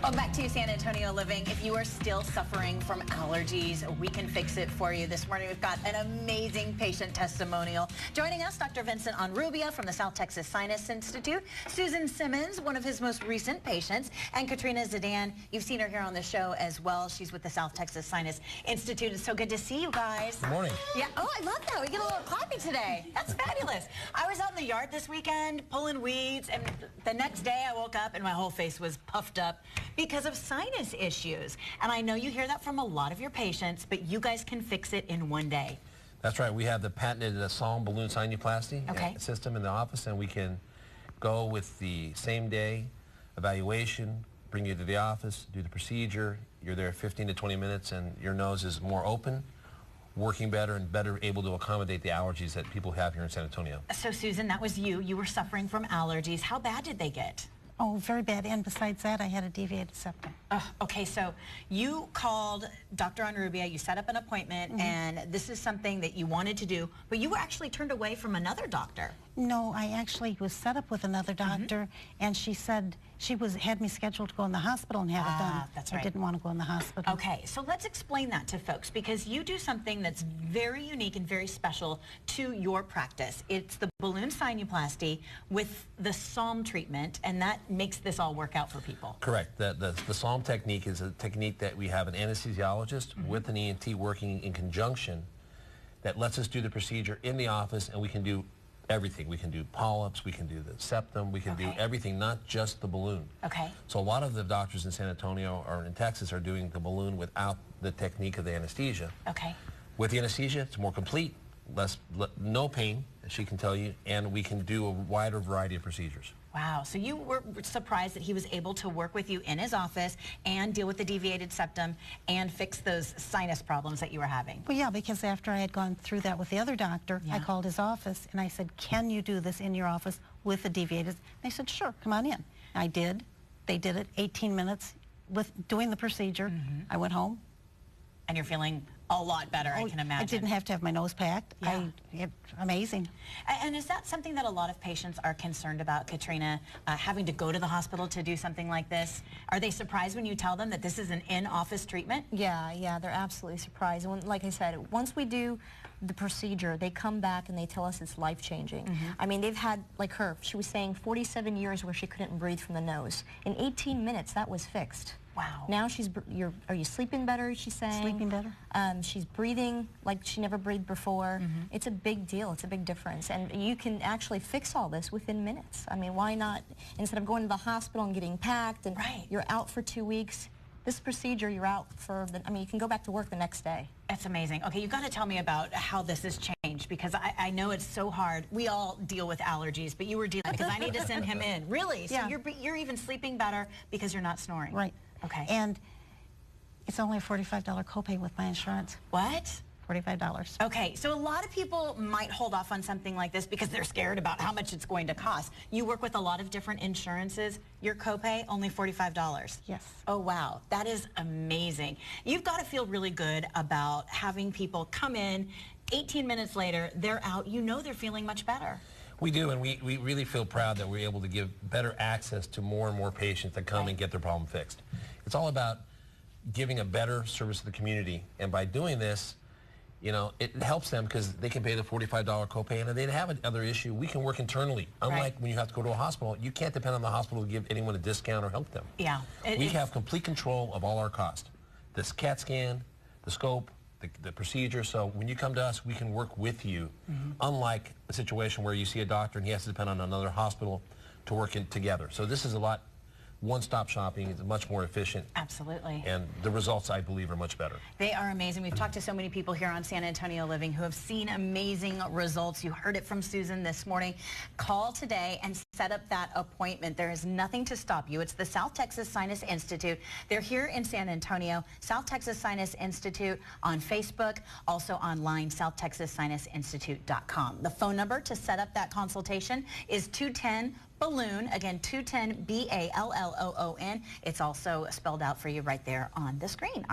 Welcome back to San Antonio Living. If you are still suffering from allergies, we can fix it for you. This morning we've got an amazing patient testimonial. Joining us, Dr. Vincent Honrubia from the South Texas Sinus Institute, Susan Simmons, one of his most recent patients, and Katrina Zidane. You've seen her here on the show as well. She's with the South Texas Sinus Institute. It's so good to see you guys. Good morning. Yeah. Oh, I love that. We get a little clapping today. That's fabulous. I was out in the yard this weekend pulling weeds, and the next day I woke up and my whole face was puffed up because of sinus issues. And I know you hear that from a lot of your patients, but you guys can fix it in one day. That's right. We have the patented Psalm balloon sinuplasty system in the office, and we can go with the same day evaluation, bring you to the office, do the procedure. You're there 15 to 20 minutes, and your nose is more open, working better, and better able to accommodate the allergies that people have here in San Antonio. So, Susan, that was you. You were suffering from allergies. How bad did they get? Oh, very bad. And besides that, I had a deviated septum. Okay, so you called Dr. Honrubia, you set up an appointment, and this is something that you wanted to do, but you were actually turned away from another doctor. No, I actually was set up with another doctor, and she said she had me scheduled to go in the hospital and have it done. That's right. I didn't want to go in the hospital. Okay, so let's explain that to folks, because you do something that's very unique and very special to your practice. It's the balloon sinuplasty with the Psalm treatment, and that makes this all work out for people. Correct. The Psalm technique is a technique that we have an anesthesiologist with an ENT working in conjunction that lets us do the procedure in the office, and we can do everything. We can do polyps, we can do the septum, we can do everything, not just the balloon. Okay. So a lot of the doctors in San Antonio or in Texas are doing the balloon without the technique of the anesthesia. Okay. With the anesthesia, it's more complete, no pain, as she can tell you, and we can do a wider variety of procedures. Wow, so you were surprised that he was able to work with you in his office and deal with the deviated septum and fix those sinus problems that you were having. Well, yeah, because after I had gone through that with the other doctor, I called his office and I said, can you do this in your office with the deviated? They said, sure, come on in. I did. They did it 18 minutes with doing the procedure. I went home. And you're feeling a lot better, I can imagine. I didn't have to have my nose packed. Amazing. And is that something that a lot of patients are concerned about, Katrina, having to go to the hospital to do something like this? Are they surprised when you tell them that this is an in-office treatment? Yeah, they're absolutely surprised. And like I said, once we do the procedure, they come back and they tell us it's life-changing. I mean, they've had, like her, she was saying 47 years where she couldn't breathe from the nose. In 18 minutes, that was fixed. Wow. Now are you sleeping better, she's saying? Sleeping better. She's breathing like she never breathed before. It's a big deal. It's a big difference. And you can actually fix all this within minutes. I mean, why not, instead of going to the hospital and getting packed and you're out for 2 weeks, this procedure, you're out for, you can go back to work the next day. That's amazing. Okay, you've got to tell me about how this has changed, because I know it's so hard. We all deal with allergies, but you were dealing, because I need to send him in. Really? So you're even sleeping better because you're not snoring. Right. Okay. And it's only a $45 copay with my insurance. What? $45. Okay, so a lot of people might hold off on something like this because they're scared about how much it's going to cost. You work with a lot of different insurances. Your copay, only $45. Yes. Oh, wow. That is amazing. You've got to feel really good about having people come in, 18 minutes later, they're out. You know they're feeling much better. We do, and we really feel proud that we're able to give better access to more and more patients that come and get their problem fixed. It's all about giving a better service to the community, and by doing this, you know, it helps them because they can pay the $45 copay, and if they have another issue, we can work internally. Unlike when you have to go to a hospital, you can't depend on the hospital to give anyone a discount or help them. Yeah. We have complete control of all our costs. This CAT scan, the scope, the procedure, so when you come to us, we can work with you, unlike a situation where you see a doctor and he has to depend on another hospital to work together. So this is a lot one-stop shopping. It's much more efficient. Absolutely. And the results, I believe, are much better. They are amazing. We've talked to so many people here on San Antonio Living who have seen amazing results. You heard it from Susan this morning. Call today and set up that appointment. There is nothing to stop you. It's the South Texas Sinus Institute. They're here in San Antonio. South Texas Sinus Institute on Facebook, also online, southtexassinusinstitute.com. The phone number to set up that consultation is 210-BALLOON. Again, 210-BALLOON. It's also spelled out for you right there on the screen.